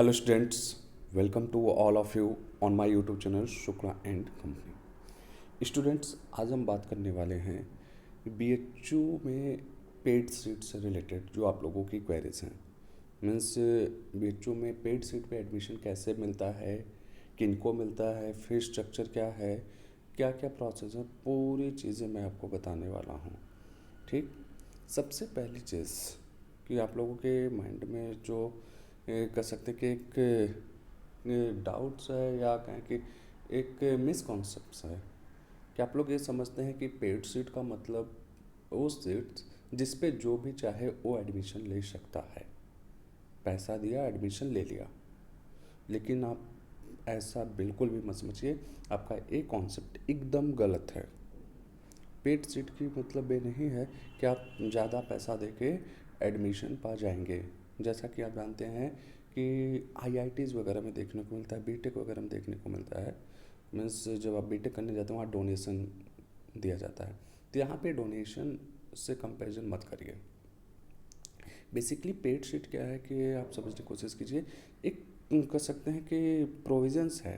Hello students, welcome to all of you on my YouTube channel Shukla and company. Students, आज हम बात करने वाले हैं बीएचयू में पेड सीट से रिलेटेड जो आप लोगों की क्वेरीज हैं। मीन्स बीएचयू में पेड सीट पे एडमिशन कैसे मिलता है, किनको मिलता है, फीस स्ट्रक्चर क्या है, क्या क्या प्रोसेस है, पूरी चीज़ें मैं आपको बताने वाला हूँ। ठीक, सबसे पहली चीज़ कि आप लोगों के माइंड में जो कह सकते हैं कि एक डाउट्स है या कहें कि एक मिसकॉन्सेप्ट है कि आप लोग ये समझते हैं कि पेड सीट का मतलब वो सीट जिस पे जो भी चाहे वो एडमिशन ले सकता है, पैसा दिया एडमिशन ले लिया। लेकिन आप ऐसा बिल्कुल भी मत समझिए, आपका एक कॉन्सेप्ट एकदम गलत है। पेड सीट की मतलब ये नहीं है कि आप ज़्यादा पैसा देके एडमिशन पा जाएंगे। जैसा कि आप जानते हैं कि आईआईटीज़ वगैरह में देखने को मिलता है, बीटेक वगैरह में देखने को मिलता है। मीन्स जब आप बीटेक करने जाते हैं वहाँ डोनेशन दिया जाता है, तो यहाँ पे डोनेशन से कंपैरिजन मत करिए। बेसिकली पेड सीट क्या है कि आप समझने की कोशिश कीजिए, एक कह सकते हैं कि प्रोविजंस है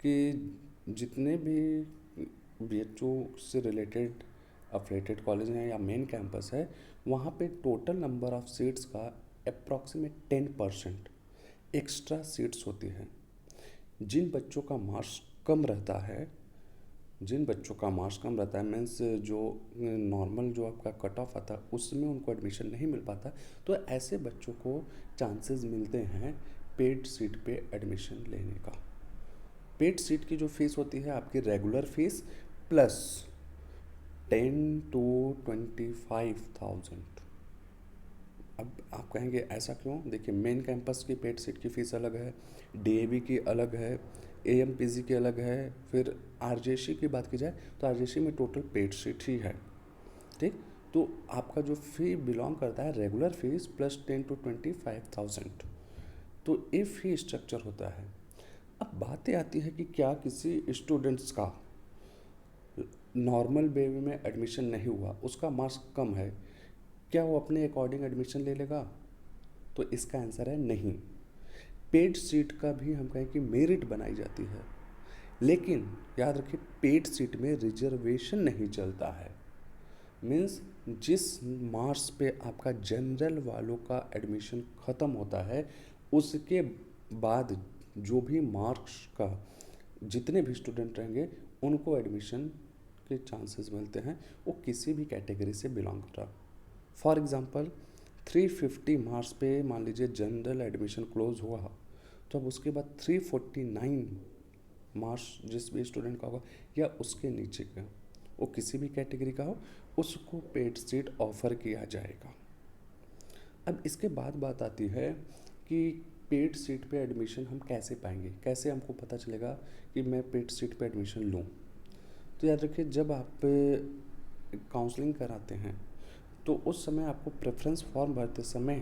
कि जितने भी बीएचयू से रिलेटेड अफिलेटेड कॉलेज हैं या मेन कैंपस है, वहाँ पे टोटल नंबर ऑफ सीट्स का अप्रॉक्सीमेट 10% एक्स्ट्रा सीट्स होती हैं। जिन बच्चों का मार्क्स कम रहता है, मीन्स जो नॉर्मल जो आपका कट ऑफ आता है उसमें उनको एडमिशन नहीं मिल पाता, तो ऐसे बच्चों को चांसेस मिलते हैं पेड सीट पे एडमिशन लेने का। पेड सीट की जो फीस होती है आपकी रेगुलर फीस प्लस 10 to 25,000। अब आप कहेंगे ऐसा क्यों? देखिए, मेन कैंपस की पेड सीट की फ़ीस अलग है, डीएवी की अलग है, एएमपीजी की अलग है, फिर आरजेसी की बात की जाए तो आरजेसी में टोटल पेड सीट ही है। ठीक, तो आपका जो फ़ी बिलोंग करता है रेगुलर फीस प्लस 10 to 25,000, तो ये फ़ी स्ट्रक्चर होता है। अब बातें आती है कि क्या किसी स्टूडेंट्स का नॉर्मल वे में एडमिशन नहीं हुआ, उसका मार्क्स कम है, क्या वो अपने अकॉर्डिंग एडमिशन ले लेगा? तो इसका आंसर है नहीं। पेड सीट का भी हम कहें कि मेरिट बनाई जाती है, लेकिन याद रखिए पेड सीट में रिजर्वेशन नहीं चलता है। मीन्स जिस मार्क्स पे आपका जनरल वालों का एडमिशन ख़त्म होता है, उसके बाद जो भी मार्क्स का जितने भी स्टूडेंट रहेंगे उनको एडमिशन के चांसेस मिलते हैं, वो किसी भी कैटेगरी से बिलोंग कर रहा। फॉर एग्ज़ाम्पल 350 मार्क्स पे मान लीजिए जनरल एडमिशन क्लोज हुआ, तो अब उसके बाद 349 मार्क्स जिस भी स्टूडेंट का होगा या उसके नीचे का, वो किसी भी कैटेगरी का हो, उसको पेड सीट ऑफर किया जाएगा। अब इसके बाद बात आती है कि पेड सीट पे एडमिशन हम कैसे पाएंगे, कैसे हमको पता चलेगा कि मैं पेड सीट पे एडमिशन लूँ। तो याद रखिए, जब आप काउंसलिंग कराते हैं तो उस समय आपको प्रेफरेंस फॉर्म भरते समय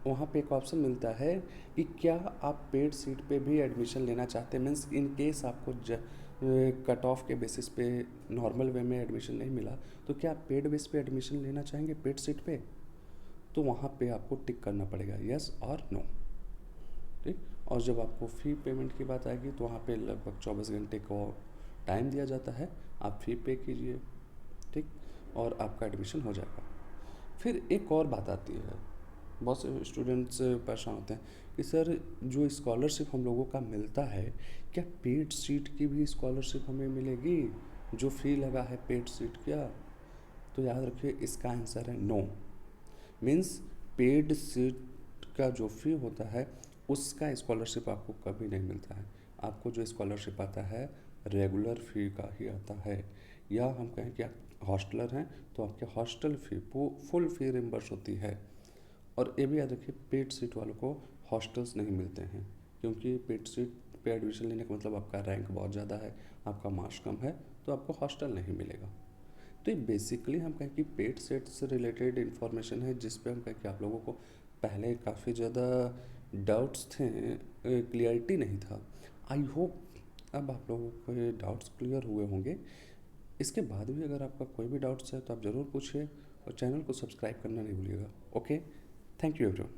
वहाँ पे एक ऑप्शन मिलता है कि क्या आप पेड सीट पे भी एडमिशन लेना चाहते हैं। मीन्स इन केस आपको कट ऑफ के बेसिस पे नॉर्मल वे में एडमिशन नहीं मिला, तो क्या आप पेड बेस पे एडमिशन लेना चाहेंगे पेड सीट पे? तो वहाँ पे आपको टिक करना पड़ेगा यस और नो। ठीक, और जब आपको फ़ी पेमेंट की बात आएगी तो वहाँ पे लगभग 24 घंटे को टाइम दिया जाता है, आप फ़ी पे कीजिए, ठीक, और आपका एडमिशन हो जाएगा। फिर एक और बात आती है, बहुत से स्टूडेंट्स परेशान होते हैं कि सर जो स्कॉलरशिप हम लोगों का मिलता है, क्या पेड सीट की भी स्कॉलरशिप हमें मिलेगी जो फ़ी लगा है पेड सीट का? तो याद रखिए इसका आंसर है नो। मीन्स पेड सीट का जो फ़ी होता है उसका स्कॉलरशिप आपको कभी नहीं मिलता है। आपको जो स्कॉलरशिप आता है रेगुलर फ़ी का ही आता है, या हम कहें कि आप हॉस्टलर हैं तो आपके हॉस्टल फ़ी फुल फ़ी रिम्बर्स होती है। और ये भी याद रखिए पेड सीट वालों को हॉस्टल्स नहीं मिलते हैं, क्योंकि पेड सीट पे एडमिशन लेने का मतलब आपका रैंक बहुत ज़्यादा है, आपका मार्क्स कम है, तो आपको हॉस्टल नहीं मिलेगा। तो ये बेसिकली हम कहें कि पेड सेट से रिलेटेड इन्फॉर्मेशन है, जिस पे हम कहें कि आप लोगों को पहले काफ़ी ज़्यादा डाउट्स थे, क्लियरिटी नहीं था। आई होप अब आप लोगों को ये डाउट्स क्लियर हुए होंगे। इसके बाद भी अगर आपका कोई भी डाउट्स है तो आप ज़रूर पूछिए, और चैनल को सब्सक्राइब करना नहीं भूलिएगा। Okay, thank you everyone.